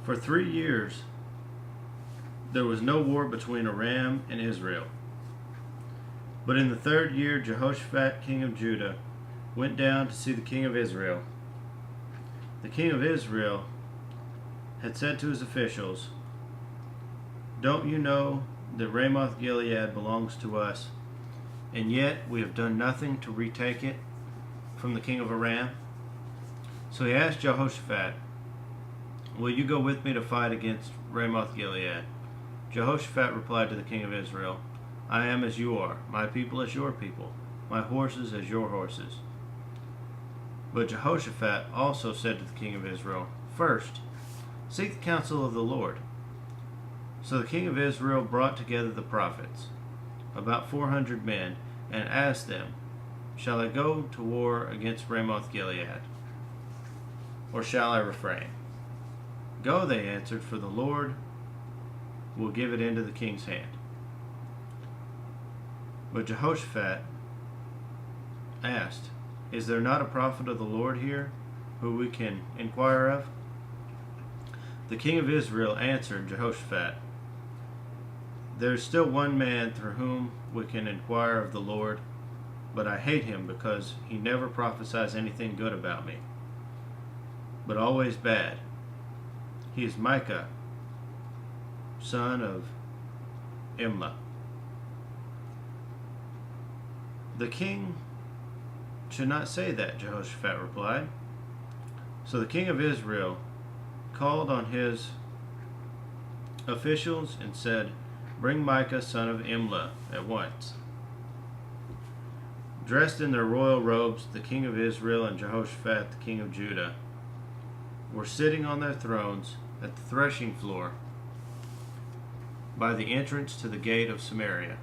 For 3 years there was no war between Aram and Israel. But in the 3rd year, Jehoshaphat, king of Judah, went down to see the king of Israel. The king of Israel had said to his officials, "Don't you know that Ramoth Gilead belongs to us, and yet we have done nothing to retake it from the king of Aram?" So he asked Jehoshaphat, "Will you go with me to fight against Ramoth Gilead?" Jehoshaphat replied to the king of Israel, "I am as you are, my people as your people, my horses as your horses." But Jehoshaphat also said to the king of Israel, "First, seek the counsel of the Lord." So the king of Israel brought together the prophets, about 400 men, and asked them, "Shall I go to war against Ramoth Gilead, or shall I refrain?" "Go," they answered, "for the Lord will give it into the king's hand." But Jehoshaphat asked, "Is there not a prophet of the Lord here, who we can inquire of?" The king of Israel answered Jehoshaphat, "There is still one man through whom we can inquire of the Lord, but I hate him because he never prophesies anything good about me, but always bad. He is Micah, son of Imlah." "The king should not say that," Jehoshaphat replied. So the king of Israel called on his officials and said, "Bring Micah, son of Imlah, at once." Dressed in their royal robes, the king of Israel and Jehoshaphat, the king of Judah, were sitting on their thrones at the threshing floor by the entrance to the gate of Samaria.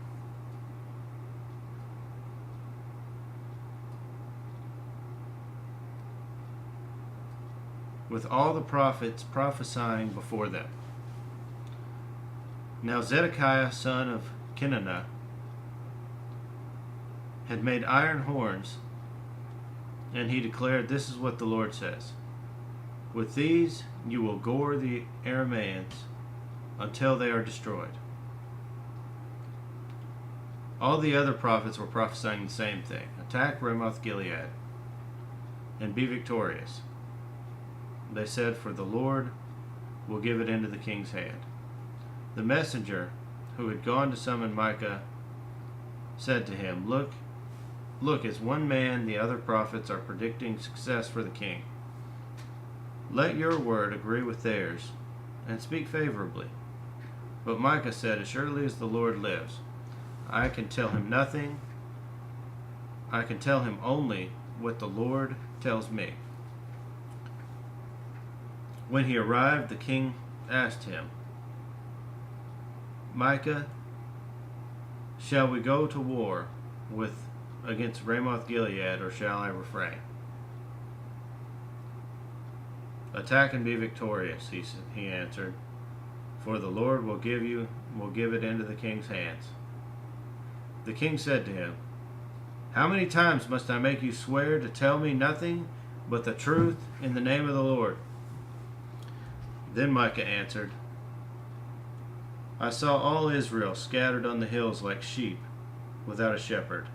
With all the prophets prophesying before them. Now Zedekiah, son of Kenana, had made iron horns, and he declared, "This is what the Lord says. With these you will gore the Arameans until they are destroyed." All the other prophets were prophesying the same thing. "Attack Ramoth Gilead and be victorious," they said, "for the Lord will give it into the king's hand." The messenger who had gone to summon Micah said to him, Look, as one man the other prophets are predicting success for the king. Let your word agree with theirs, and speak favorably." But Micah said, "As surely as the Lord lives, I can tell him nothing. I can tell him only what the Lord tells me." When he arrived, the king asked him, "Micah, shall we go to war against Ramoth Gilead, or shall I refrain?" "Attack and be victorious," he answered, "for the Lord will give it into the king's hands." The king said to him, "How many times must I make you swear to tell me nothing but the truth in the name of the Lord?" Then Micah answered, "I saw all Israel scattered on the hills like sheep without a shepherd.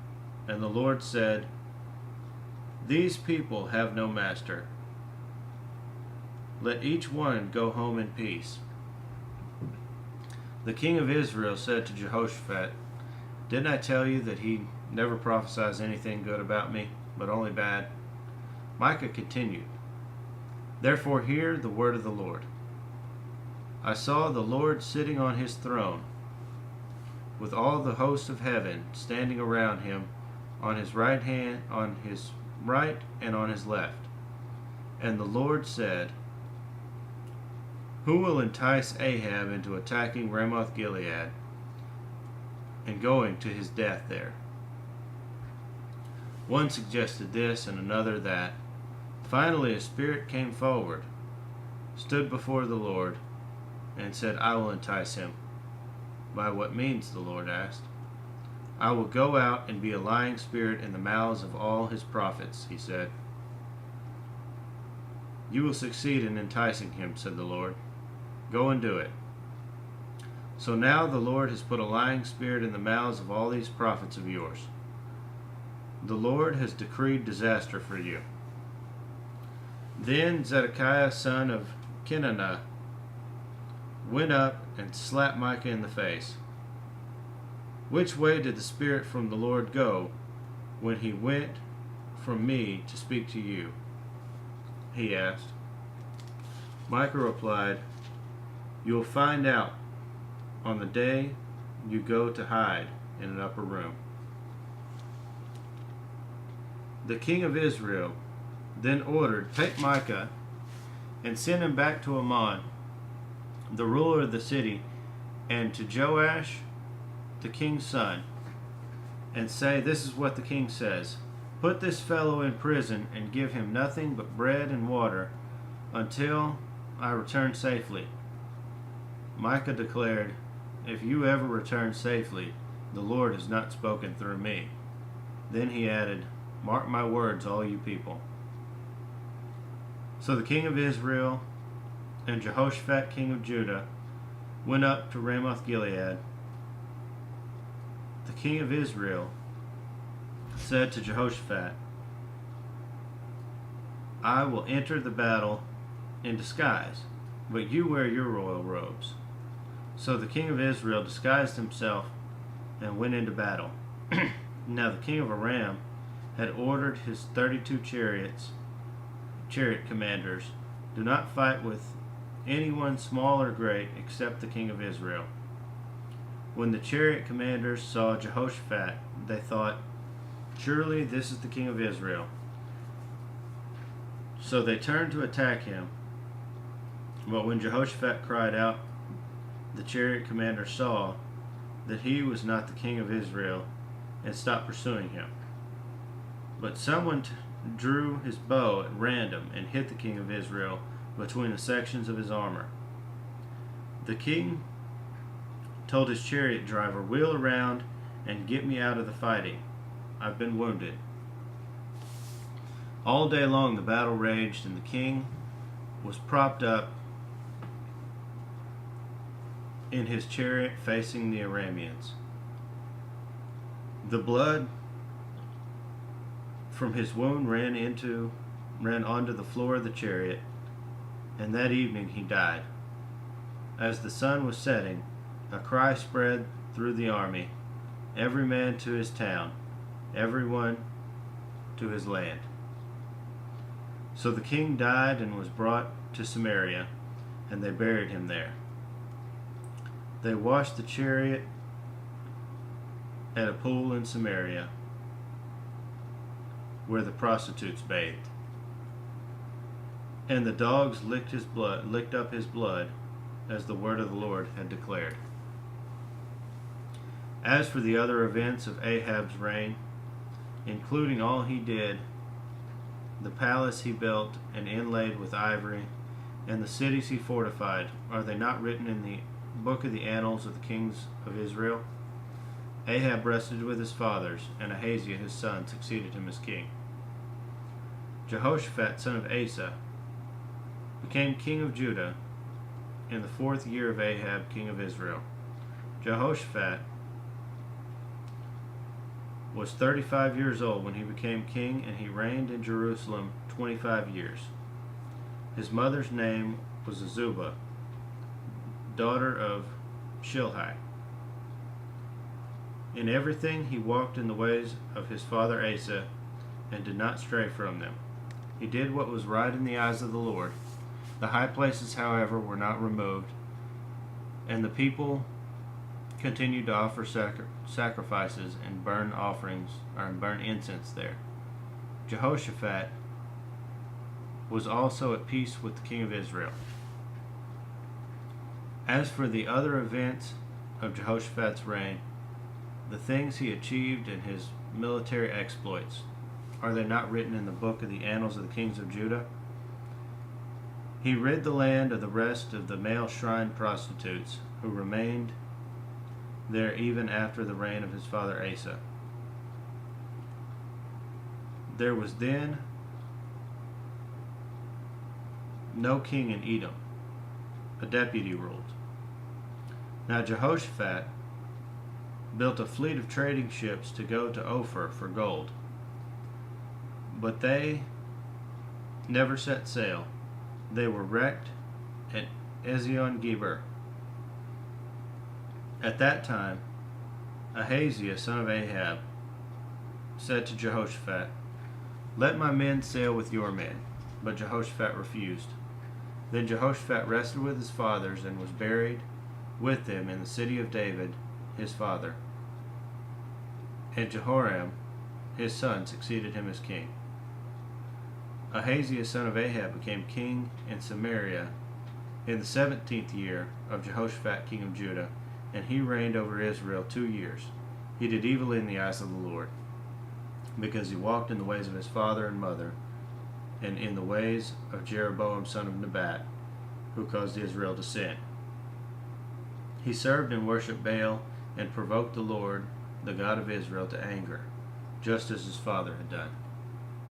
And the Lord said, 'These people have no master. Let each one go home in peace.'" The king of Israel said to Jehoshaphat, "Didn't I tell you that he never prophesies anything good about me, but only bad?" Micah continued, "Therefore hear the word of the Lord. I saw the Lord sitting on his throne, with all the hosts of heaven standing around him, on his right and on his left. And the Lord said, 'Who will entice Ahab into attacking Ramoth Gilead and going to his death there?' One suggested this and another that. Finally a spirit came forward, stood before the Lord, and said, 'I will entice him.' 'By what means?' the Lord asked. 'I will go out and be a lying spirit in the mouths of all his prophets,' he said. 'You will succeed in enticing him,' said the Lord. Go and do it. So now the Lord has put a lying spirit in the mouths of all these prophets of yours. The Lord has decreed disaster for you." Then Zedekiah son of Kenana went up and slapped Micah in the face. "Which way did the Spirit from the Lord go when he went from me to speak to you?" he asked. Micah replied, "You will find out on the day you go to hide in an upper room." The king of Israel then ordered, "Take Micah and send him back to Amon, the ruler of the city, and to Joash, the king's son, and say, 'This is what the king says. Put this fellow in prison and give him nothing but bread and water until I return safely.'" Micah declared, "If you ever return safely, the Lord has not spoken through me." Then he added, "Mark my words, all you people." So the king of Israel and Jehoshaphat king of Judah went up to Ramoth Gilead. The king of Israel said to Jehoshaphat, "I will enter the battle in disguise, but you wear your royal robes." So the king of Israel disguised himself and went into battle. Now the king of Aram had ordered his 32 chariot commanders, "Do not fight with anyone small or great except the king of Israel." When the chariot commanders saw Jehoshaphat, they thought, "Surely this is the king of Israel." So they turned to attack him. But when Jehoshaphat cried out, the chariot commander saw that he was not the king of Israel and stopped pursuing him. But someone drew his bow at random and hit the king of Israel between the sections of his armor. The king told his chariot driver, "Wheel around and get me out of the fighting. I've been wounded." All day long the battle raged, and the king was propped up in his chariot facing the Arameans. The blood from his wound ran onto the floor of the chariot, and that evening he died. As the sun was setting, a cry spread through the army, "Every man to his town, everyone to his land." So the king died and was brought to Samaria, and they buried him there. They washed the chariot at a pool in Samaria, where the prostitutes bathed. And the dogs licked up his blood, as the word of the Lord had declared. As for the other events of Ahab's reign, including all he did, the palace he built and inlaid with ivory, and the cities he fortified, are they not written in the book of the annals of the kings of Israel? Ahab rested with his fathers, and Ahaziah his son succeeded him as king. Jehoshaphat son of Asa became king of Judah in the 4th year of Ahab king of Israel. Jehoshaphat was 35 years old when he became king, and he reigned in Jerusalem 25 years. His mother's name was Azubah, daughter of Shilhi. In everything he walked in the ways of his father Asa, and did not stray from them. He did what was right in the eyes of the Lord. The high places, however, were not removed, and the people continued to offer sacrifices and burn offerings, or burn incense there. Jehoshaphat was also at peace with the king of Israel. As for the other events of Jehoshaphat's reign, the things he achieved and his military exploits, are they not written in the book of the annals of the kings of Judah? He rid the land of the rest of the male shrine prostitutes who remained there even after the reign of his father Asa. There was then no king in Edom, a deputy ruled. Now Jehoshaphat built a fleet of trading ships to go to Ophir for gold, but they never set sail. They were wrecked at Ezion-Geber. At that time, Ahaziah, son of Ahab, said to Jehoshaphat, "Let my men sail with your men." But Jehoshaphat refused. Then Jehoshaphat rested with his fathers and was buried with them in the city of David, his father. And Jehoram, his son, succeeded him as king. Ahaziah, son of Ahab, became king in Samaria in the 17th year of Jehoshaphat, king of Judah, and he reigned over Israel 2 years. He did evil in the eyes of the Lord, because he walked in the ways of his father and mother, and in the ways of Jeroboam, son of Nebat, who caused Israel to sin. He served and worshipped Baal, and provoked the Lord, the God of Israel, to anger, just as his father had done.